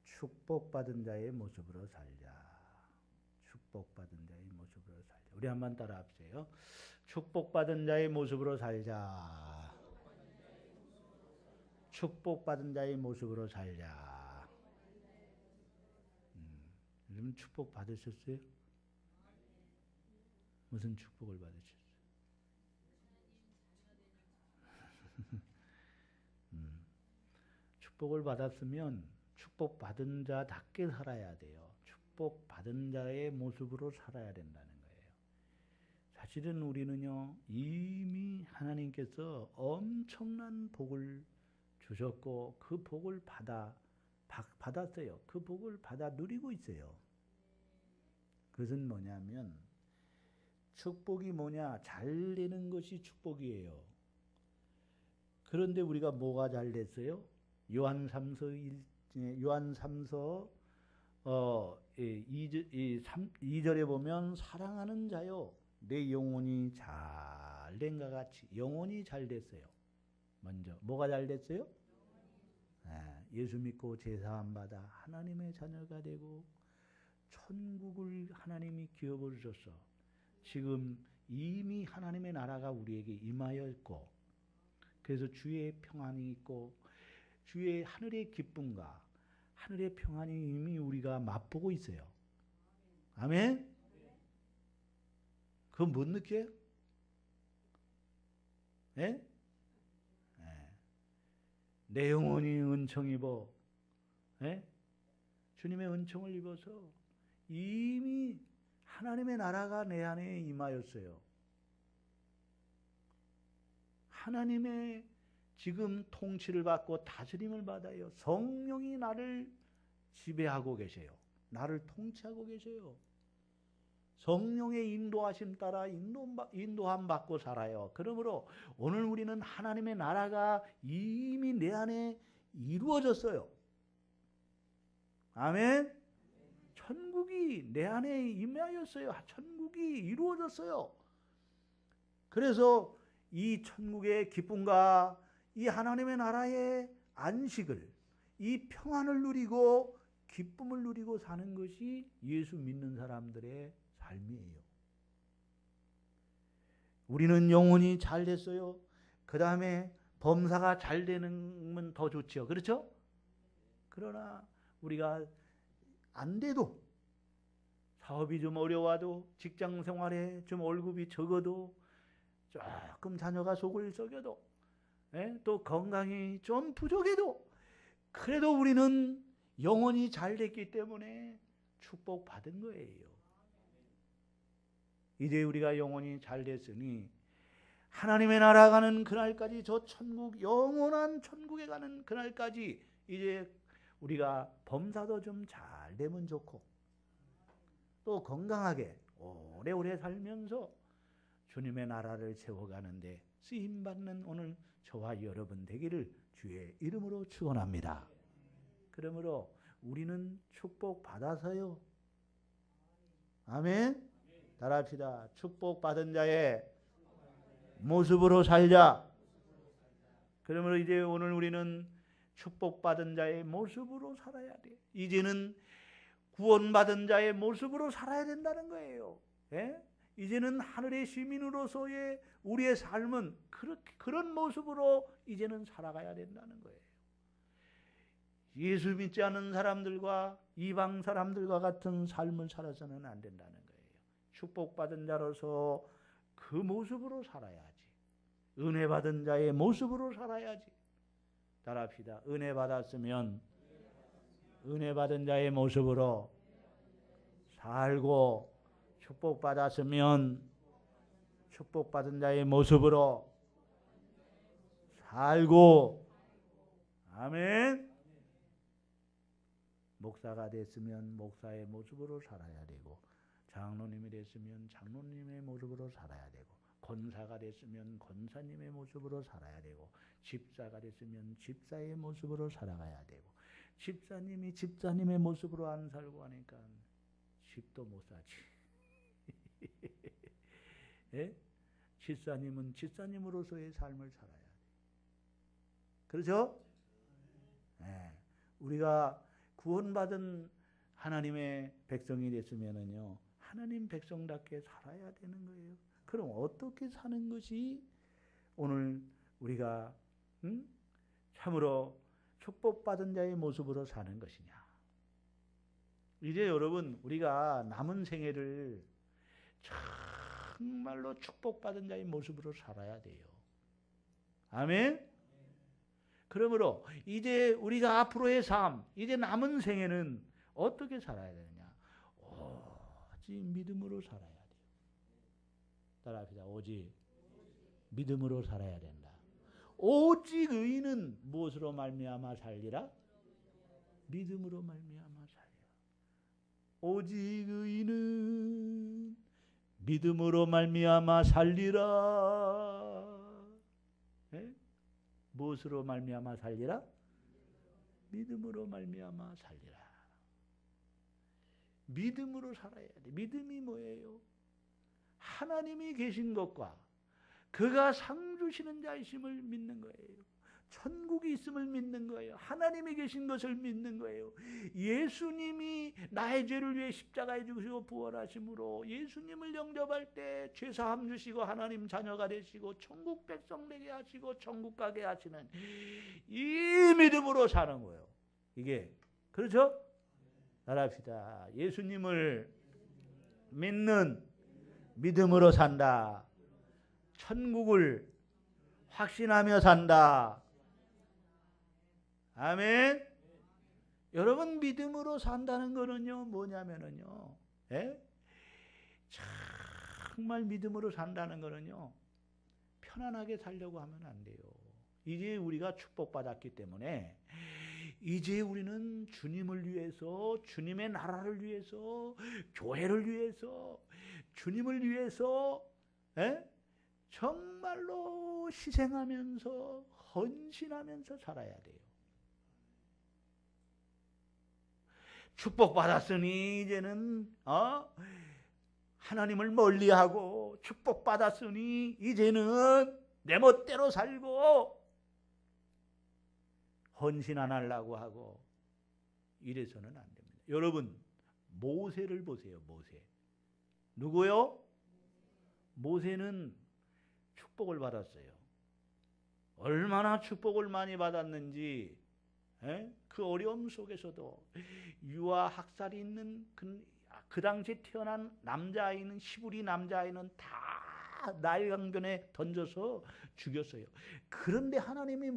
축복받은 자의 모습으로 살자. 축복받은 자의 모습으로 살자. 우리 한번 따라 합시다. 축복받은 자의 모습으로 살자. 축복받은 자의 모습으로 살자. 여러분 축복 받으셨어요? 무슨 축복을 받으셨어요? 축복을 받았으면 축복받은 자답게 살아야 돼요. 축복받은 자의 모습으로 살아야 된다는 거예요. 사실은 우리는요, 이미 하나님께서 엄청난 복을 주셨고 그 복을 받았어요. 그 복을 받아 누리고 있어요. 그것은 뭐냐면 축복이 뭐냐? 잘 되는 것이 축복이에요. 그런데 우리가 뭐가 잘 됐어요? 요한 3서 2절에 보면 사랑하는 자요 내 영혼이 잘 된과 같이 영혼이 잘 됐어요. 먼저 뭐가 잘 됐어요? 예수 믿고 제사함 받아 하나님의 자녀가 되고 천국을 하나님이 기업을 주셔서 지금 이미 하나님의 나라가 우리에게 임하였고 그래서 주의 평안이 있고 주의 하늘의 기쁨과 하늘의 평안이 이미 우리가 맛보고 있어요. 아멘? 그건 못 느껴요? 예? 내 영혼이 은총 입어. 주님의 은총을 입어서 이미 하나님의 나라가 내 안에 임하였어요. 하나님의 지금 통치를 받고 다스림을 받아요. 성령이 나를 지배하고 계세요. 나를 통치하고 계세요. 성령의 인도하심 따라 인도함 받고 살아요. 그러므로 오늘 우리는 하나님의 나라가 이미 내 안에 이루어졌어요. 아멘? 천국이 내 안에 임하였어요. 천국이 이루어졌어요. 그래서 이 천국의 기쁨과 이 하나님의 나라의 안식을, 이 평안을 누리고 기쁨을 누리고 사는 것이 예수 믿는 사람들의 삶이에요. 우리는 영혼이 잘 됐어요. 그 다음에 범사가 잘 되는 더 좋죠. 그렇죠? 그러나 우리가 안 돼도 사업이 좀 어려워도 직장 생활에 좀 월급이 적어도 조금 자녀가 속을 썩여도 또 건강이 좀 부족해도 그래도 우리는 영혼이 잘 됐기 때문에 축복받은 거예요. 이제 우리가 영혼이 잘 됐으니 하나님의 나라 가는 그날까지 저 천국 영원한 천국에 가는 그날까지 이제 우리가 범사도 좀 잘 되면 좋고 또 건강하게 오래오래 살면서 주님의 나라를 세워가는데 쓰임받는 오늘 저와 여러분 되기를 주의 이름으로 축원합니다. 그러므로 우리는 축복받아서요. 아멘. 따라합시다. 축복받은 자의 모습으로 살자. 그러므로 이제 오늘 우리는 축복받은 자의 모습으로 살아야 돼. 이제는 구원받은 자의 모습으로 살아야 된다는 거예요. 이제는 하늘의 시민으로서의 우리의 삶은 그런 모습으로 이제는 살아가야 된다는 거예요. 예수 믿지 않는 사람들과 이방 사람들과 같은 삶을 살아서는 안 된다는 거예요. 축복받은 자로서 그 모습으로 살아야지. 은혜 받은 자의 모습으로 살아야지. 따라합시다. 은혜 받았으면 은혜 받은 자의 모습으로 살고 축복받았으면 축복받은 자의 모습으로 살고 아멘. 목사가 됐으면 목사의 모습으로 살아야 되고 장로님이 됐으면 장로님의 모습으로 살아야 되고 권사가 됐으면 권사님의 모습으로 살아야 되고 집사가 됐으면 집사의 모습으로 살아가야 되고 집사님이 집사님의 모습으로 안 살고 하니까 집도 못 사지. 집사님은 집사님으로서의 삶을 살아야 돼. 그렇죠? 우리가 구원받은 하나님의 백성이 됐으면은요, 하나님 백성답게 살아야 되는 거예요. 그럼 어떻게 사는 것이 오늘 우리가 참으로 축복받은 자의 모습으로 사는 것이냐? 이제 여러분, 우리가 남은 생애를 정말로 축복받은 자의 모습으로 살아야 돼요. 아멘? 그러므로 이제 우리가 앞으로의 삶, 이제 남은 생애는 어떻게 살아야 되느냐? 오직 믿음으로 살아야 돼요. 따라합시다. 오직 믿음으로 살아야 된다. 오직 의인은 무엇으로 말미암아 살리라? 믿음으로 말미암아 살리라. 오직 의인은 믿음으로 말미암아 살리라. 네? 무엇으로 말미암아 살리라? 믿음으로 말미암아 살리라. 믿음으로 살아야 돼. 믿음이 뭐예요? 하나님이 계신 것과 그가 상 주시는 자이심을 믿는 거예요. 천국이 있음을 믿는 거예요. 하나님이 계신 것을 믿는 거예요. 예수님이 나의 죄를 위해 십자가에 죽으시고 부활하심으로 예수님을 영접할 때 죄사함 주시고 하나님 자녀가 되시고 천국 백성 되게 하시고 천국 가게 하시는 이 믿음으로 사는 거예요. 이게 그렇죠? 따라합시다. 예수님을 믿는 믿음으로 산다. 천국을 확신하며 산다. 아멘. 여러분, 믿음으로 산다는 거는요, 뭐냐면은요, 예? 정말 믿음으로 산다는 거는요, 편안하게 살려고 하면 안 돼요. 이제 우리가 축복받았기 때문에 이제 우리는 주님을 위해서, 주님의 나라를 위해서, 교회를 위해서, 주님을 위해서, 예? 정말로 희생하면서 헌신하면서 살아야 돼요. 축복받았으니 이제는 하나님을 멀리하고 축복받았으니 이제는 내 멋대로 살고 헌신 안 하려고 하고 이래서는 안 됩니다. 여러분, 모세를 보세요. 모세. 누구요? 모세는 축복을 받았어요. 얼마나 축복을 많이 받았는지, 그 어려움 속에서도 유아 학살이 있는 그 당시에 태어난 남자아이는, 히브리 남자아이는 다 나일강변에 던져서 죽였어요. 그런데 하나님이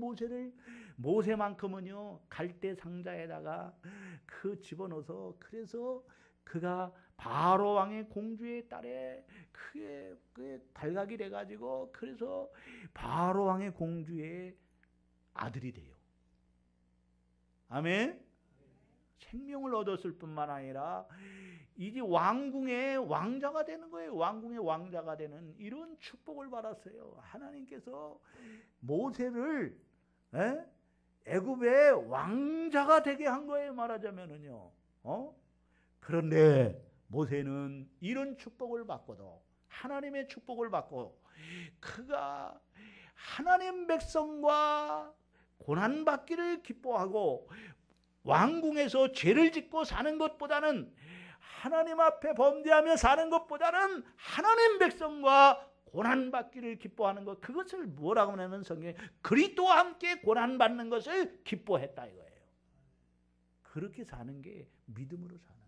모세만큼은요, 갈대 상자에다가 그 집어넣어서, 그래서 그가 바로 왕의 공주의 딸에 그게 발각이 돼가지고, 그래서 바로 왕의 공주의 아들이 돼요. 아멘. 생명을 얻었을 뿐만 아니라 이제 왕궁의 왕자가 되는 거예요. 왕궁의 왕자가 되는 이런 축복을 받았어요. 하나님께서 모세를 애굽의 왕자가 되게 한 거예요. 말하자면은요. 그런데 모세는 이런 축복을 받고도, 하나님의 축복을 받고, 그가 하나님 백성과 고난받기를 기뻐하고 왕궁에서 죄를 짓고 사는 것보다는, 하나님 앞에 범죄하며 사는 것보다는 하나님 백성과 고난받기를 기뻐하는 것, 그것을 뭐라고 하냐면 성경에 그리스도와 함께 고난받는 것을 기뻐했다 이거예요. 그렇게 사는 게 믿음으로 사는 거예요.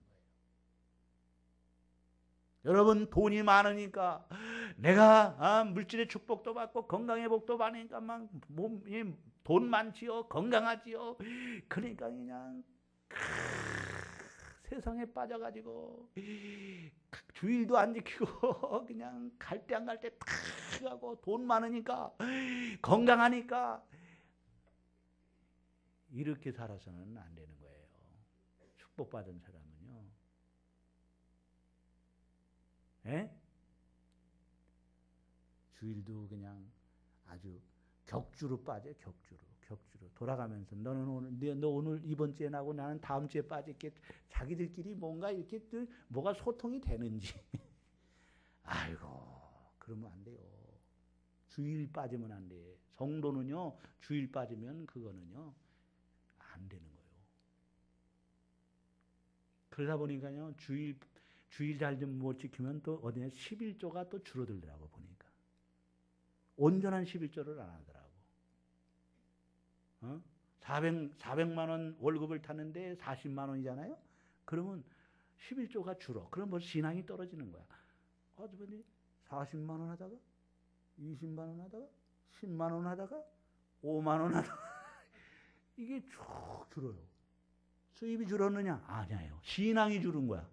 여러분, 돈이 많으니까 내가 물질의 축복도 받고 건강의 복도 받으니까 막 몸이 돈 많지요, 건강하지요. 그러니까 그냥 세상에 빠져가지고 주일도 안 지키고 그냥 갈 때 안 갈 때 탁 하고, 돈 많으니까 건강하니까 이렇게 살아서는 안 되는 거예요. 축복받은 사람은요. 주일도 그냥 아주 격주로 빠져. 격주로 돌아가면서 너 오늘 이번 주에 나고 나는 다음 주에 빠져. 이렇게 자기들끼리 뭔가 이렇게 뭐가 소통이 되는지. 아이고, 그러면 안 돼요. 주일 빠지면 안 돼. 성도는요, 주일 빠지면 그거는요 안 되는 거예요. 그러다 보니까요, 주일 잘 좀 못 지키면 또 어디냐 11조가 또 줄어들더라고 보니까. 온전한 11조를 안 하더라고. 400만 원 월급을 타는데 40만 원이잖아요. 그러면 11조가 줄어. 그럼 벌써 신앙이 떨어지는 거야. 어쩌니 40만 원 하다가 20만 원 하다가 10만 원 하다가 5만 원 하다가 이게 쭉 줄어요. 수입이 줄었느냐? 아니에요. 신앙이 줄은 거야.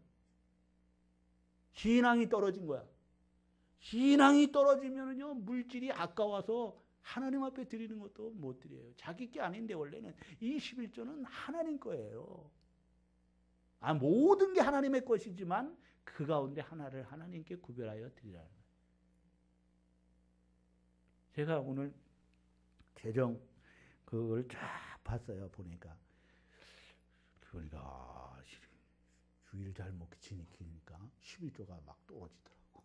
신앙이 떨어진 거야. 신앙이 떨어지면은요, 물질이 아까워서 하나님 앞에 드리는 것도 못 드려요. 자기 게 아닌데 원래는 이 11조는 하나님 거예요. 모든 게 하나님의 것이지만 그 가운데 하나를 하나님께 구별하여 드리라는 거예요. 제가 오늘 재정 그걸 쫙 봤어요. 보니까 주일 잘 못 지키니까 11조가 막 떨어지더라고.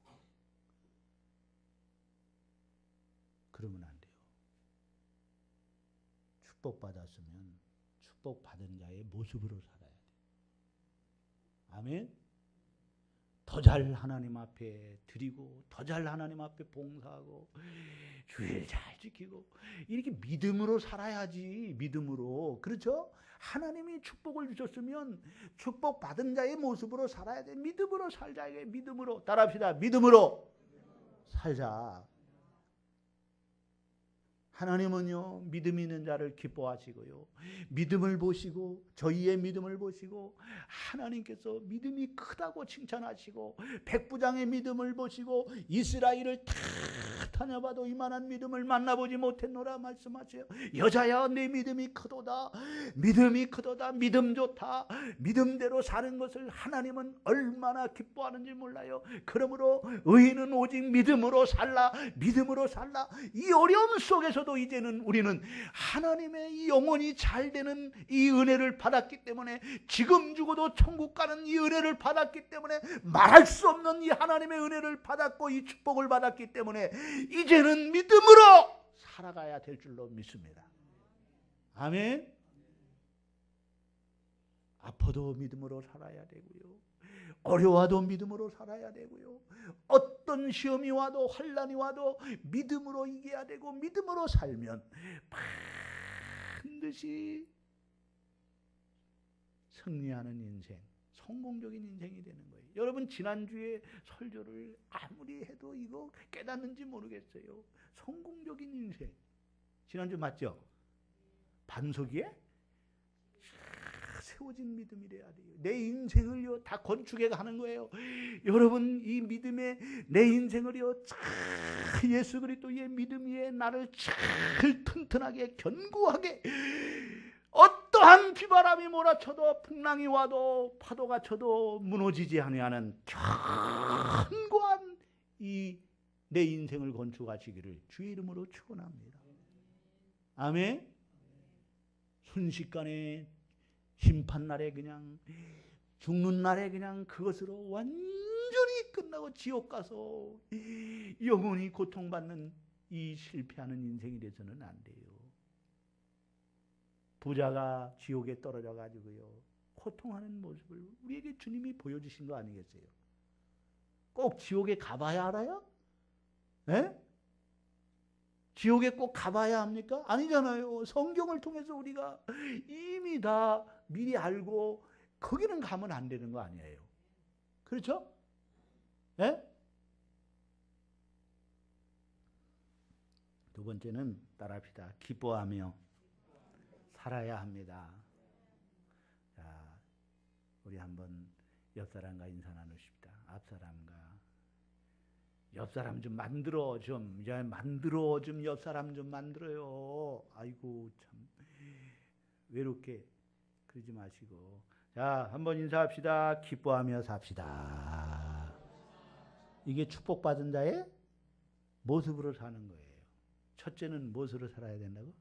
그러면 안 돼요. 축복받았으면 축복받은 자의 모습으로 살아야 돼요. 아멘? 더 잘 하나님 앞에 드리고 더 잘 하나님 앞에 봉사하고 주일 잘 지키고 이렇게 믿음으로 살아야지. 믿음으로. 그렇죠? 하나님이 축복을 주셨으면 축복받은 자의 모습으로 살아야 돼. 믿음으로 살자. 믿음으로. 따라합시다. 믿음으로 살자. 하나님은요, 믿음 있는 자를 기뻐하시고요, 믿음을 보시고 저희의 믿음을 보시고 하나님께서 믿음이 크다고 칭찬하시고 백부장의 믿음을 보시고 이스라엘을 다 다녀봐도 이만한 믿음을 만나보지 못했노라 말씀하세요. 여자야 내 믿음이 크도다. 믿음이 크도다. 믿음 좋다. 믿음대로 사는 것을 하나님은 얼마나 기뻐하는지 몰라요. 그러므로 의인은 오직 믿음으로 살라. 믿음으로 살라. 이 어려움 속에서도 이제는 우리는 하나님의 영혼이 잘 되는 이 은혜를 받았기 때문에, 지금 죽어도 천국 가는 이 은혜를 받았기 때문에, 말할 수 없는 이 하나님의 은혜를 받았고 이 축복을 받았기 때문에 이제는 믿음으로 살아가야 될 줄로 믿습니다. 아멘. 아파도 믿음으로 살아야 되고요, 어려워도 믿음으로 살아야 되고요, 어떤 시험이 와도 환난이 와도 믿음으로 이겨야 되고, 믿음으로 살면 반드시 승리하는 인생, 성공적인 인생이 되는 거예요. 여러분, 지난주에 설교를 아무리 해도 이거 깨닫는지 모르겠어요. 성공적인 인생, 지난주 맞죠? 반석 위에 세워진 믿음이래야 돼요. 내 인생을요 다 건축해 가는 거예요. 여러분, 이 믿음에 내 인생을요 예수 그리스도의 믿음 위에 나를 잘 튼튼하게 견고하게, 어떠한 비바람이 몰아쳐도 풍랑이 와도 파도가 쳐도 무너지지 아니하는 견고한 이 내 인생을 건축하시기를 주의 이름으로 축원합니다. 아멘. 순식간에 심판날에 그냥 죽는 날에 그냥 그것으로 완전히 끝나고 지옥 가서 영원히 고통받는 이 실패하는 인생이 돼서는 안 돼요. 부자가 지옥에 떨어져 가지고요 고통하는 모습을 우리에게 주님이 보여주신 거 아니겠어요? 꼭 지옥에 가봐야 알아요? 예? 지옥에 꼭 가봐야 합니까? 아니잖아요. 성경을 통해서 우리가 이미 다 미리 알고 거기는 가면 안 되는 거 아니에요. 그렇죠? 예? 두 번째는 따라합시다. 기뻐하며 살아야 합니다. 자, 우리 한번 옆사람과 인사 나누십시다. 앞사람과. 옆사람 좀 만들어 좀 옆사람 좀 만들어요. 아이고 참 외롭게 그러지 마시고, 자 한번 인사합시다. 기뻐하며 삽시다. 이게 축복받은 자의 모습으로 사는 거예요. 첫째는 무엇으로 살아야 된다고?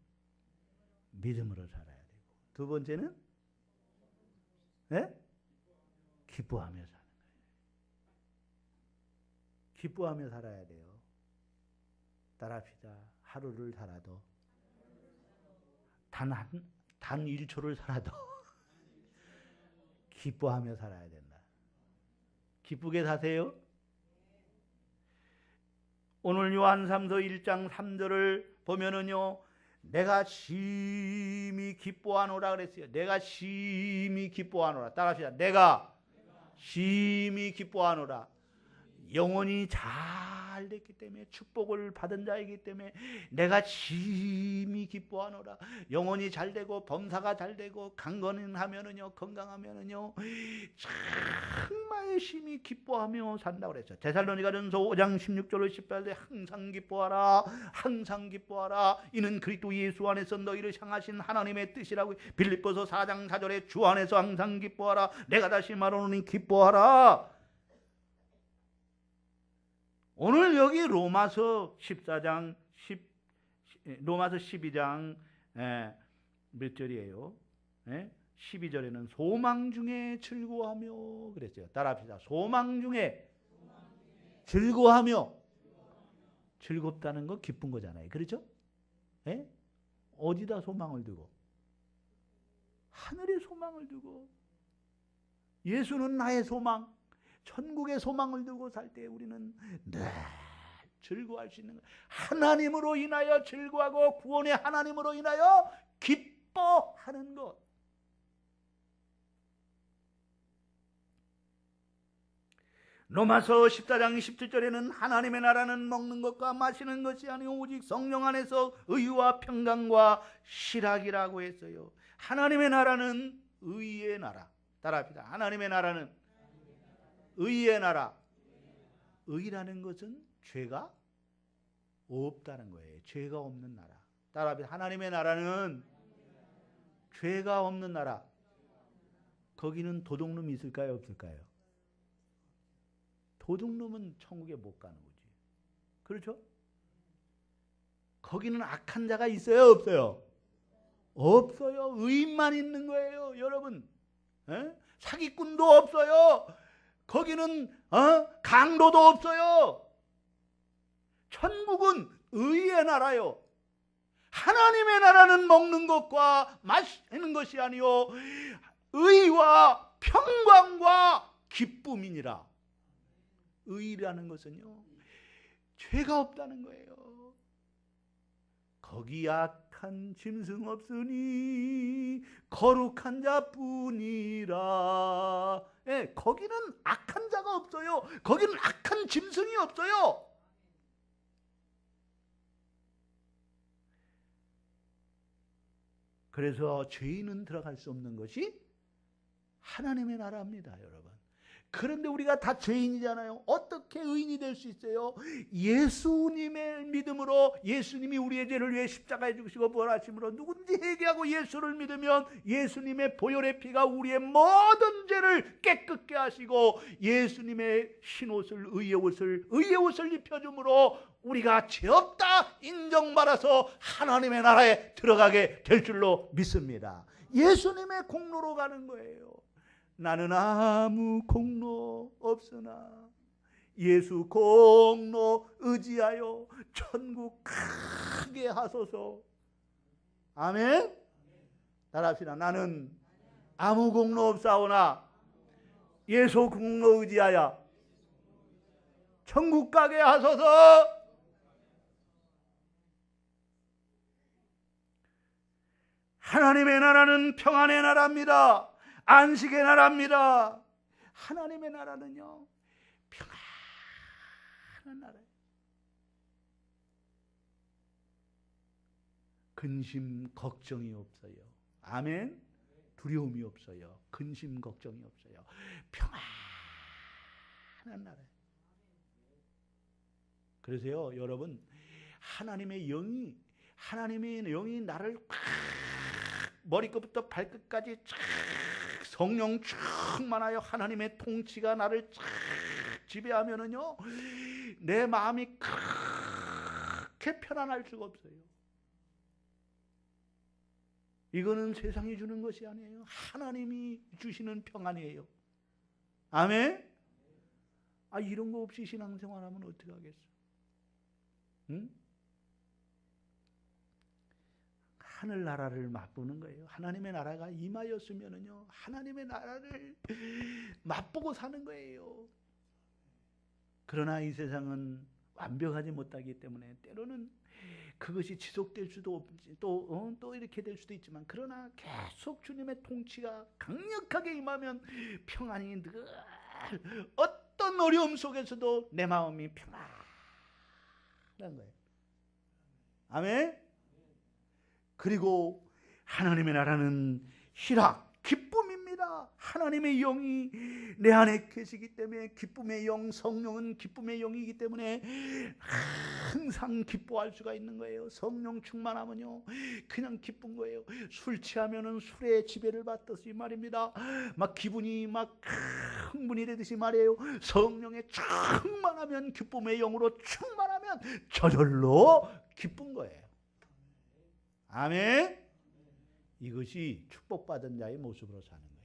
믿음으로 살아야 되고, 두 번째는 네? 기뻐하며 살아야 돼요. 기뻐하며 살아야 돼요. 따라합시다. 하루를 살아도, 단 1초를 살아도 기뻐하며 살아야 된다. 기쁘게 사세요. 오늘 요한삼서 1장 3절을 보면은요, 내가 심히 기뻐하노라 그랬어요. 내가 심히 기뻐하노라. 따라합시다. 내가 심히 기뻐하노라. 영혼이 잘 됐기 때문에, 축복을 받은 자이기 때문에 내가 심히 기뻐하노라. 영혼이 잘 되고 범사가 잘 되고 강건하면은요, 건강하면은요, 정말 심히 기뻐하며 산다고 그랬죠. 데살로니가전서 5장 16절로 18절에 항상 기뻐하라, 항상 기뻐하라. 이는 그리스도 예수 안에서 너희를 향하신 하나님의 뜻이라고. 빌립보서 4장 4절에 주 안에서 항상 기뻐하라. 내가 다시 말하노니 기뻐하라. 오늘 여기 로마서 14장 로마서 12장 몇 절이에요? 12절에는 소망 중에 즐거워하며 그랬어요. 따라합시다. 소망 중에 즐거워하며. 즐겁다는 거 기쁜 거잖아요. 그렇죠? 어디다 소망을 두고? 하늘에 소망을 두고. 예수는 나의 소망, 천국의 소망을 두고 살 때 우리는 늘 즐거워할 수 있는 거예요. 하나님으로 인하여 즐거워하고 구원의 하나님으로 인하여 기뻐하는 것. 로마서 14장 17절에는 하나님의 나라는 먹는 것과 마시는 것이 아니오 오직 성령 안에서 의와 평강과 실학이라고 했어요. 하나님의 나라는 의의 나라. 따라합시다. 하나님의 나라는 의의 나라. 의라는 것은 죄가 없다는 거예요. 죄가 없는 나라. 따라합시다. 하나님의 나라는 죄가 없는 나라. 거기는 도둑놈이 있을까요? 없을까요? 도둑놈은 천국에 못 가는 거지. 그렇죠? 거기는 악한 자가 있어요? 없어요? 없어요. 의인만 있는 거예요. 여러분. 사기꾼도 없어요. 거기는 강도도 없어요. 천국은 의의 나라요. 하나님의 나라는 먹는 것과 마시는 것이 아니요 의와 평강과 기쁨이니라. 의라는 것은요, 죄가 없다는 거예요. 거기 악한 짐승 없으니 거룩한 자뿐이라. 거기는 악한 자가 없어요. 거기는 악한 짐승이 없어요. 그래서 죄인은 들어갈 수 없는 것이 하나님의 나라입니다, 여러분. 그런데 우리가 다 죄인이잖아요. 어떻게 의인이 될 수 있어요? 예수님의 믿음으로, 예수님이 우리의 죄를 위해 십자가에 죽으시고 부활하심으로 누군지 회개하고 예수를 믿으면 예수님의 보혈의 피가 우리의 모든 죄를 깨끗게 하시고 예수님의 흰옷을, 의의 옷을 입혀줌으로 우리가 죄 없다 인정받아서 하나님의 나라에 들어가게 될 줄로 믿습니다. 예수님의 공로로 가는 거예요. 나는 아무 공로 없으나 예수 공로 의지하여 천국 크게 하소서. 아멘. 따라합시다. 나는 아무 공로 없사오나 예수 공로 의지하여 천국 가게 하소서. 하나님의 나라는 평안의 나라입니다. 안식의 나라입니다. 하나님의 나라는요, 평안한 나라예요. 근심 걱정이 없어요. 아멘. 두려움이 없어요. 근심 걱정이 없어요. 평안한 나라예요. 그래서요, 여러분, 하나님의 영이 나를 머리끝부터 발끝까지 성령 충만하여 하나님의 통치가 나를 지배하면은요, 내 마음이 그렇게 편안할 수가 없어요. 이거는 세상이 주는 것이 아니에요. 하나님이 주시는 평안이에요. 아멘. 이런 거 없이 신앙생활하면 어떻게 하겠어? 응? 하늘나라를 맛보는 거예요. 하나님의 나라가 임하였으면은요, 하나님의 나라를 맛보고 사는 거예요. 그러나 이 세상은 완벽하지 못하기 때문에 때로는 그것이 지속될 수도 없지, 또 이렇게 될 수도 있지만, 그러나 계속 주님의 통치가 강력하게 임하면 평안이 늘, 어떤 어려움 속에서도 내 마음이 평안한 거예요. 아멘. 그리고 하나님의 나라는 희락, 기쁨입니다. 하나님의 영이 내 안에 계시기 때문에, 기쁨의 영, 성령은 기쁨의 영이기 때문에 항상 기뻐할 수가 있는 거예요. 성령 충만하면요 그냥 기쁜 거예요. 술 취하면은 술의 지배를 받듯이 말입니다. 막 기분이 막 흥분이 되듯이 말이에요. 성령에 충만하면, 기쁨의 영으로 충만하면 저절로 기쁜 거예요. 아멘. 이것이 축복받은 자의 모습으로 사는 거예요.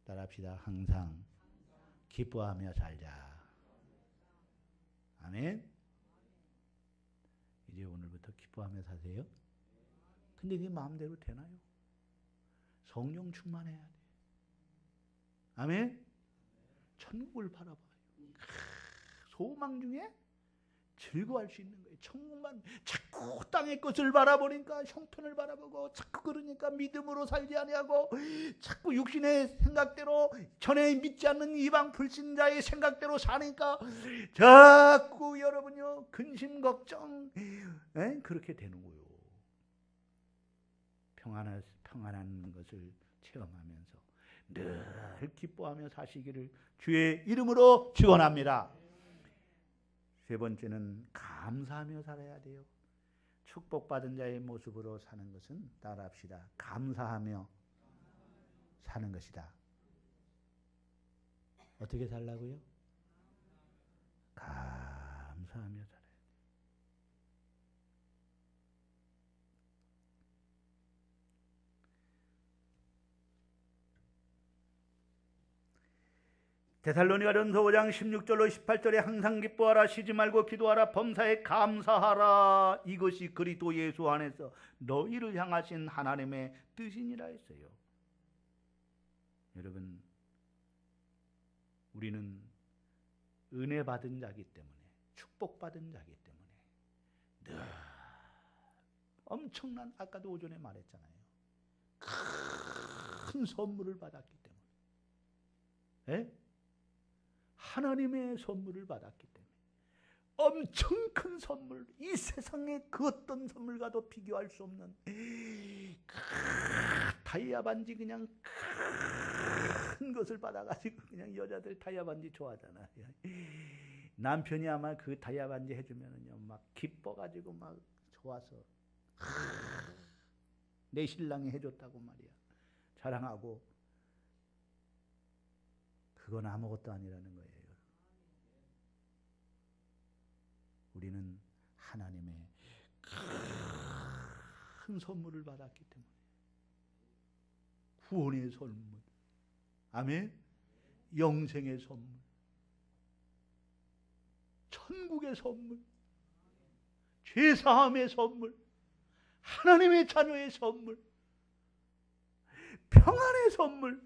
따라합시다. 항상 기뻐하며 살자. 아멘. 이제 오늘부터 기뻐하며 사세요. 근데 그게 마음대로 되나요? 성령 충만해야 돼. 아멘. 천국을 바라봐요. 소망 중에 즐거워할 수 있는 거예요. 천국만 자꾸 땅의 것을 바라보니까 형편을 바라보고, 자꾸 그러니까 믿음으로 살지 아니하고, 자꾸 육신의 생각대로, 전에 믿지 않는 이방 불신자의 생각대로 사니까 자꾸 여러분요 근심 걱정 그렇게 되는 거예요. 평안한 것을 체험하면서 늘 기뻐하며 사시기를 주의 이름으로 축원합니다. 세 번째는 감사하며 살아야 돼요. 축복받은 자의 모습으로 사는 것은, 따라합시다, 감사하며 사는 것이다. 어떻게 살라고요? 감사하며 살아야 돼요. 데살로니가전서 5장 16절로 18절에 항상 기뻐하라, 쉬지 말고 기도하라, 범사에 감사하라, 이것이 그리스도 예수 안에서 너희를 향하신 하나님의 뜻이니라 했어요. 여러분, 우리는 은혜 받은 자기 때문에, 축복받은 자기 때문에 늘 엄청난, 아까도 오전에 말했잖아요, 큰 선물을 받았기 때문에, 하나님의 선물을 받았기 때문에, 엄청 큰 선물, 이 세상의 그 어떤 선물과도 비교할 수 없는 다이아 반지, 그냥 큰 것을 받아가지고, 그냥 여자들 다이아 반지 좋아하잖아. 남편이 아마 그 다이아 반지 해주면은요 막 기뻐가지고 막 좋아서 내 신랑이 해줬다고 말이야 자랑하고. 그건 아무것도 아니라는 거예요. 우리는 하나님의 큰 선물을 받았기 때문에, 구원의 선물, 아멘, 영생의 선물, 천국의 선물, 죄사함의 선물, 하나님의 자녀의 선물, 평안의 선물,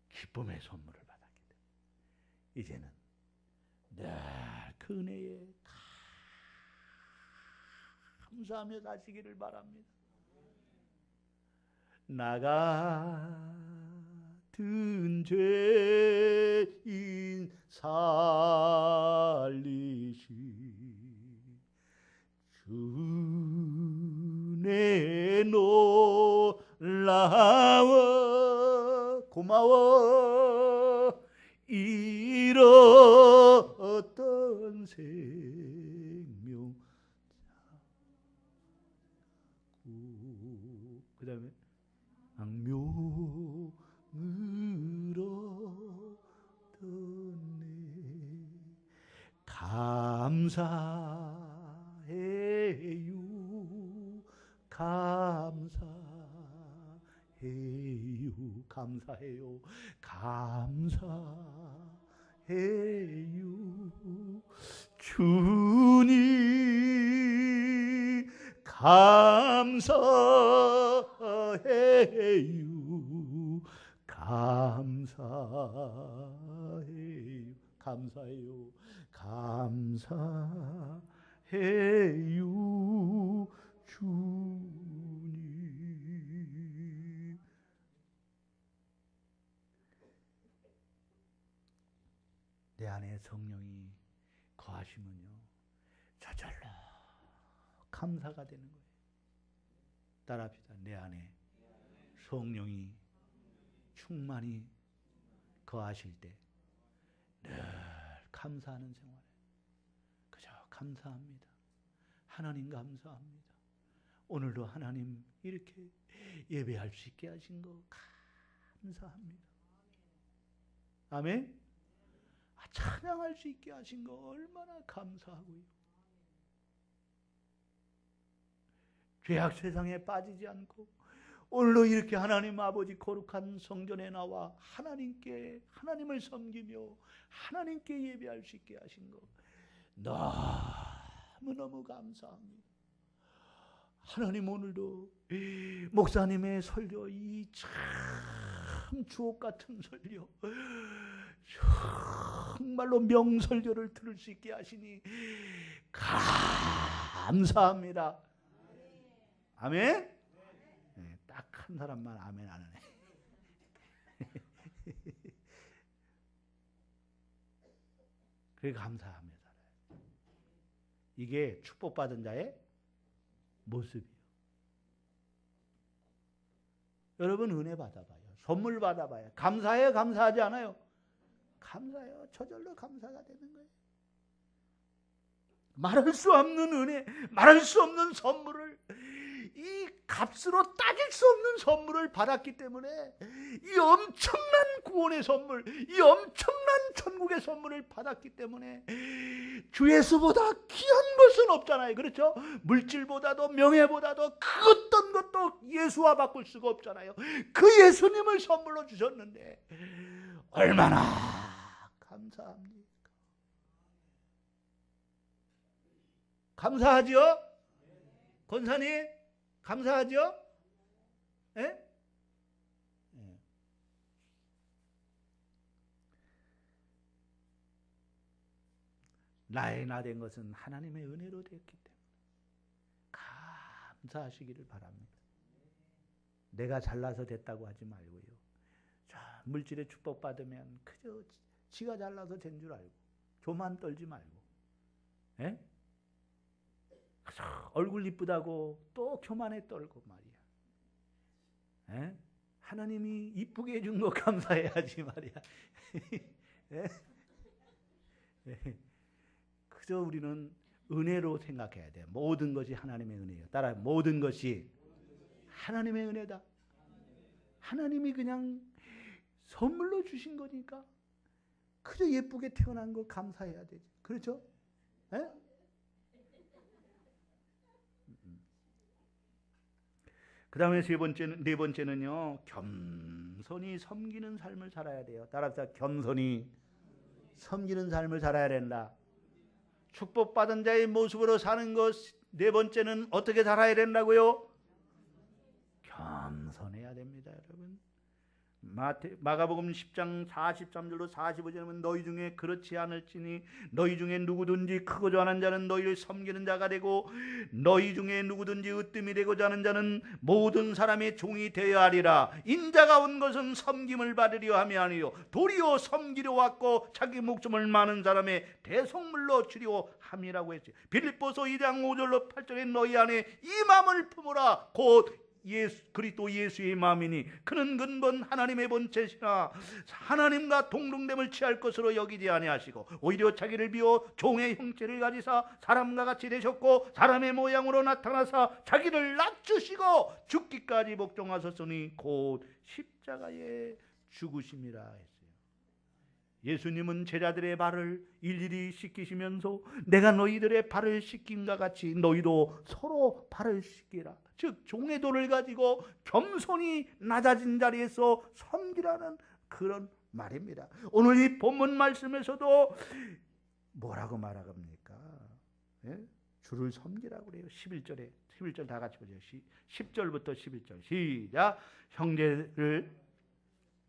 기쁨의 선물을 받았기 때문에 이제는 늘 그 은혜에 감사하며 사시기를 바랍니다. 나 같은 죄인 살리신 주의 놀라워 고마워 잃었던 생명, 그 다음에 악명을 얻었네. 감사해요, 감사해요, 감사해요, 감사해요. 주님 감사해요. 감사해요. 감사해요. 감사해요. 주님. 내 안에 성령이 거하시면요, 저절로 감사가 되는 거예요. 따라합시다. 내 안에 성령이 충만히 거하실 때 늘 감사하는 생활에 그저 감사합니다. 하나님 감사합니다. 오늘도 하나님 이렇게 예배할 수 있게 하신 거 감사합니다. 아멘. 찬양할 수 있게 하신 거 얼마나 감사하고요. 죄악 세상에 빠지지 않고 오늘도 이렇게 하나님 아버지 거룩한 성전에 나와 하나님을 섬기며 하나님께 예배할 수 있게 하신 거 너무너무 감사합니다. 하나님, 오늘도 목사님의 설교, 이 참 주옥 같은 설교, 정말로 명설교를 들을 수 있게 하시니 감사합니다. 아멘? 네, 딱 한 사람만 아멘 안 하네. 그래 감사합니다. 이게 축복받은 자의 모습이에요. 여러분 은혜 받아봐요. 선물 받아봐요. 감사해요? 감사하지 않아요? 감사해요. 저절로 감사가 되는 거예요. 말할 수 없는 은혜, 말할 수 없는 선물을, 이 값으로 따질 수 없는 선물을 받았기 때문에 이 엄청난 구원의 선물, 이 엄청난 천국의 선물을 받았기 때문에 주 예수보다 귀한 것은 없잖아요. 그렇죠? 물질보다도 명예보다도 그 어떤 것도 예수와 바꿀 수가 없잖아요. 그 예수님을 선물로 주셨는데 얼마나 감사합니까? 감사하죠? 권사님 감사하죠? 예? 예. 나의 나 된 것은 하나님의 은혜로 되었기 때문에 감사하시기를 바랍니다. 내가 잘나서 됐다고 하지 말고요. 자, 물질의 축복받으면 그저 지가 잘나서 된 줄 알고 교만 떨지 말고, 예? 얼굴 이쁘다고 또 교만에 떨고 말이야. 에? 하나님이 이쁘게 해준 거 감사해야지 말이야. 에? 그저 우리는 은혜로 생각해야 돼. 모든 것이 하나님의 은혜예요. 따라, 모든 것이 하나님의 은혜다. 하나님이 그냥 선물로 주신 거니까 그저 예쁘게 태어난 거 감사해야 되지. 그렇죠? 에? 그 다음에 네 번째는요, 겸손히 섬기는 삶을 살아야 돼요. 따라서 겸손히 섬기는 삶을 살아야 된다. 축복받은 자의 모습으로 사는 것, 네 번째는 어떻게 살아야 된다고요? 겸손해야 됩니다, 여러분. 마가복음 10장 43절로 45절은 너희 중에 그렇지 않을지니 너희 중에 누구든지 크고자 하는 자는 너희를 섬기는 자가 되고 너희 중에 누구든지 으뜸이 되고자 하는 자는 모든 사람의 종이 되어야 하리라. 인자가 온 것은 섬김을 받으려 함이 아니요 도리어 섬기려 왔고 자기 목숨을 많은 사람의 대속물로 주려 함이라고 했지. 빌립보서 2장 5절로 8절에 너희 안에 이 마음을 품으라. 곧 그리스도 예수의 마음이니 그는 근본 하나님의 본체시나 하나님과 동등됨을 취할 것으로 여기지 아니하시고 오히려 자기를 비워 종의 형체를 가지사 사람과 같이 되셨고 사람의 모양으로 나타나사 자기를 낮추시고 죽기까지 복종하셨으니 곧 십자가에 죽으심이라 했어요. 예수님은 제자들의 발을 일일이 씻기시면서 내가 너희들의 발을 씻김과 같이 너희도 서로 발을 씻기라. 즉 종의 도를 가지고 겸손히 낮아진 자리에서 섬기라는 그런 말입니다. 오늘 이 본문 말씀에서도 뭐라고 말합니까? 예? 주를 섬기라고 그래요. 11절에 11절 다 같이 보죠. 10절부터 11절 시작. 형제를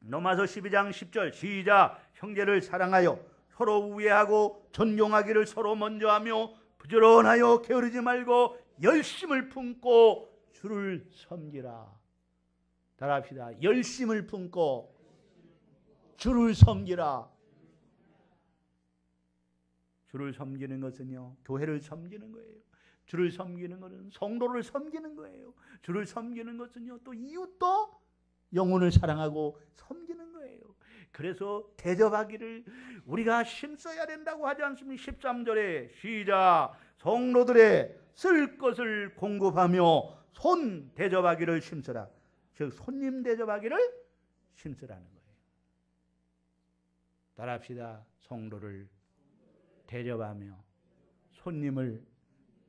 로마서 12장 10절 시작. 형제를 사랑하여 서로 우애하고 존경하기를 서로 먼저 하며 부지런하여 게으르지 말고 열심을 품고 주를 섬기라. 따라합시다. 열심을 품고 주를 섬기라. 주를 섬기는 것은요, 교회를 섬기는 거예요. 주를 섬기는 것은 성도를 섬기는 거예요. 주를 섬기는 것은요, 또 이웃도 영혼을 사랑하고 섬기는 거예요. 그래서 대접하기를 우리가 힘써야 된다고 하지 않습니까? 13절에 시작. 성도들의 쓸 것을 공급하며 손 대접하기를 힘쓰라. 즉 손님 대접하기를 힘쓰라는 거예요. 따라합시다. 성도를 대접하며 손님을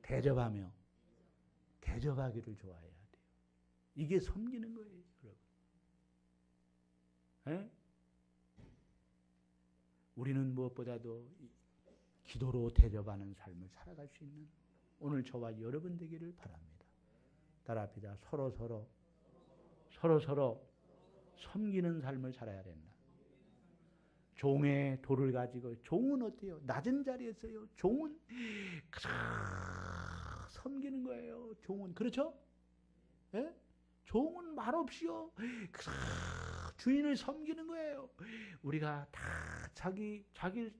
대접하며 대접하기를 좋아해야 돼요. 이게 섬기는 거예요, 여러분. 에? 우리는 무엇보다도 기도로 대접하는 삶을 살아갈 수 있는 오늘 저와 여러분 되기를 바랍니다. 따라합시다. 서로 섬기는 삶을 살아야 된다. 종의 도를 가지고, 종은 어때요? 낮은 자리에 있어요. 종은 섬기는 거예요. 종은 그렇죠? 예? 종은 말없이요 주인을 섬기는 거예요. 우리가 다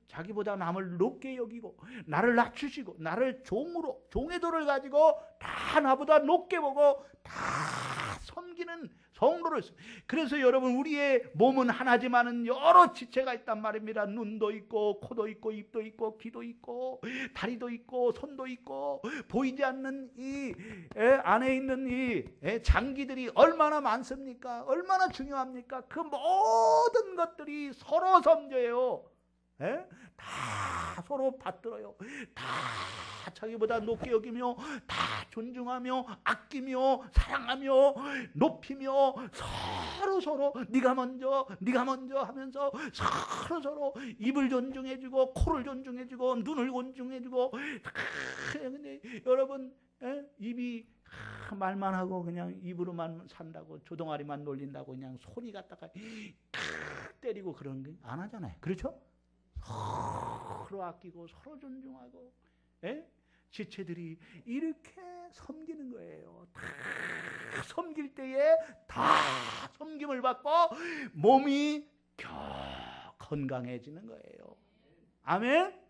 자기보다 남을 높게 여기고 나를 낮추시고 나를 종의 도를 가지고 다 나보다 높게 보고 다 섬기는 성도를. 그래서 여러분, 우리의 몸은 하나지만은 여러 지체가 있단 말입니다. 눈도 있고 코도 있고 입도 있고 귀도 있고 다리도 있고 손도 있고 보이지 않는 이 안에 있는 이 장기들이 얼마나 많습니까? 얼마나 중요합니까? 그 모든 것들이 서로 섬겨요. 다 서로 받들어요. 다 자기보다 높게 여기며 다 존중하며 아끼며 사랑하며 높이며 서로 네가 먼저 하면서 서로 입을 존중해주고 코를 존중해주고 눈을 존중해주고. 근데 여러분, 입이 말만 하고 그냥 입으로만 산다고, 조동아리만 놀린다고 그냥 소리 갖다가 때리고 그런 게 안 하잖아요. 그렇죠? 서로 아끼고 서로 존중하고 지체들이 이렇게 섬기는 거예요. 다 섬길 때에 다 섬김을 받고 몸이 건강해지는 거예요. 아멘?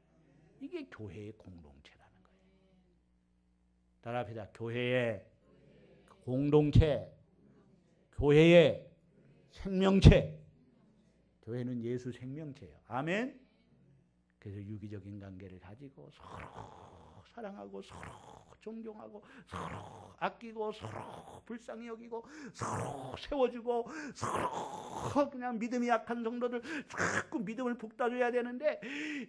이게 교회의 공동체라는 거예요. 따라합시다. 교회의 공동체, 교회의 생명체. 교회는 예수 생명체예요. 아멘? 그래서 유기적인 관계를 가지고 서로 사랑하고 서로 존경하고 서로 아끼고 서로 불쌍히 여기고 서로 세워주고 서로 그냥 믿음이 약한 성도들 자꾸 믿음을 북돋아줘야 되는데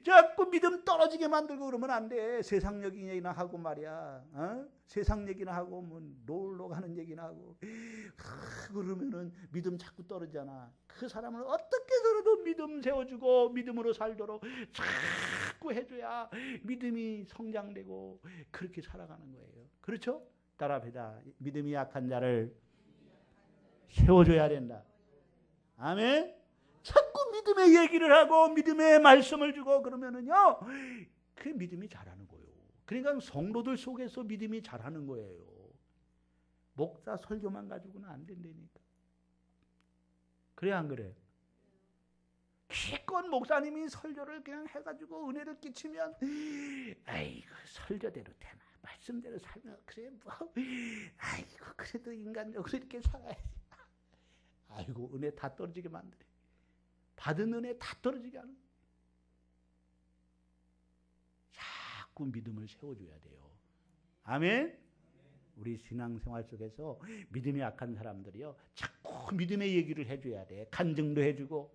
자꾸 믿음 떨어지게 만들고 그러면 안 돼. 세상 얘기나 하고 말이야. 세상 얘기나 하고 뭐 놀러 가는 얘기나 하고 그러면은 믿음 자꾸 떨어지잖아. 그 사람을 어떻게 해서라도 믿음 세워주고 믿음으로 살도록 자꾸 해줘야 믿음이 성장되고 그렇게 살아가는 거예요. 그렇죠? 따라합시다. 믿음이 약한 자를 세워줘야 된다. 아멘? 자꾸 믿음의 얘기를 하고 믿음의 말씀을 주고 그러면은요, 그 믿음이 자라는 거예요. 그러니까 성도들 속에서 믿음이 자라는 거예요. 목사 설교만 가지고는 안 된다니까. 그래 안 그래? 기껏 목사님이 설교를 그냥 해가지고 은혜를 끼치면 아이고 설교대로 되나 말씀대로 살면 그래 뭐 아이고 그래도 인간적으로 이렇게 살아야지. 아이고 은혜 다 떨어지게 만드네. 받은 은혜 다 떨어지게 하는. 자꾸 믿음을 세워줘야 돼요. 아멘? 우리 신앙생활 속에서 믿음이 약한 사람들이요, 자꾸 믿음의 얘기를 해줘야 돼. 간증도 해주고.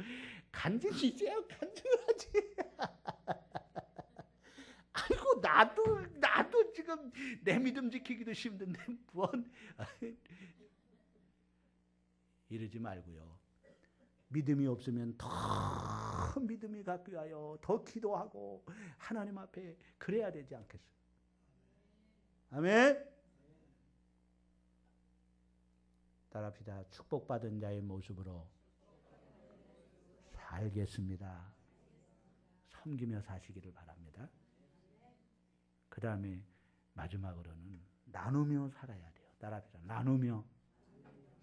간증이 이제야 간증을 하지. 아이고 나도 지금 내 믿음 지키기도 힘든데 뭔 이러지 말고요. 믿음이 없으면 더 믿음이 갖게 하여 더 기도하고 하나님 앞에 그래야 되지 않겠어요? 아멘. 따라합시다. 축복받은 자의 모습으로 살겠습니다. 섬기며 사시기를 바랍니다. 그 다음에 마지막으로는 나누며 살아야 돼요. 따라합시다. 나누며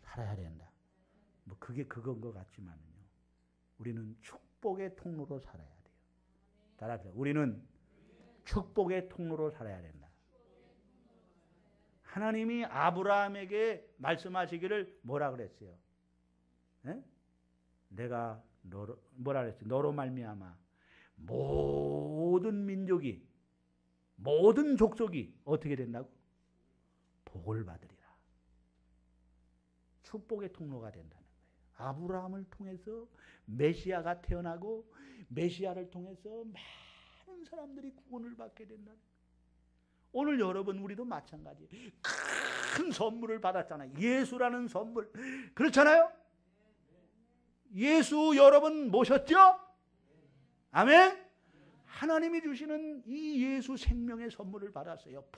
살아야 된다. 뭐 그게 그건 것 같지만요. 우리는 축복의 통로로 살아야 돼요. 따라합시다. 우리는 축복의 통로로 살아야 된다. 하나님이 아브라함에게 말씀하시기를 뭐라 그랬어요? 에? 내가 너로 뭐라 그랬어요? 너로 말미암아 모든 민족이 모든 족속이 어떻게 된다고? 복을 받으리라. 축복의 통로가 된다는 거예요. 아브라함을 통해서 메시아가 태어나고 메시아를 통해서 많은 사람들이 구원을 받게 된다는 거예요. 오늘 여러분 우리도 마찬가지예요. 큰 선물을 받았잖아요. 예수라는 선물. 그렇잖아요? 예수 여러분 모셨죠? 아멘? 하나님이 주시는 이 예수 생명의 선물을 받았어요.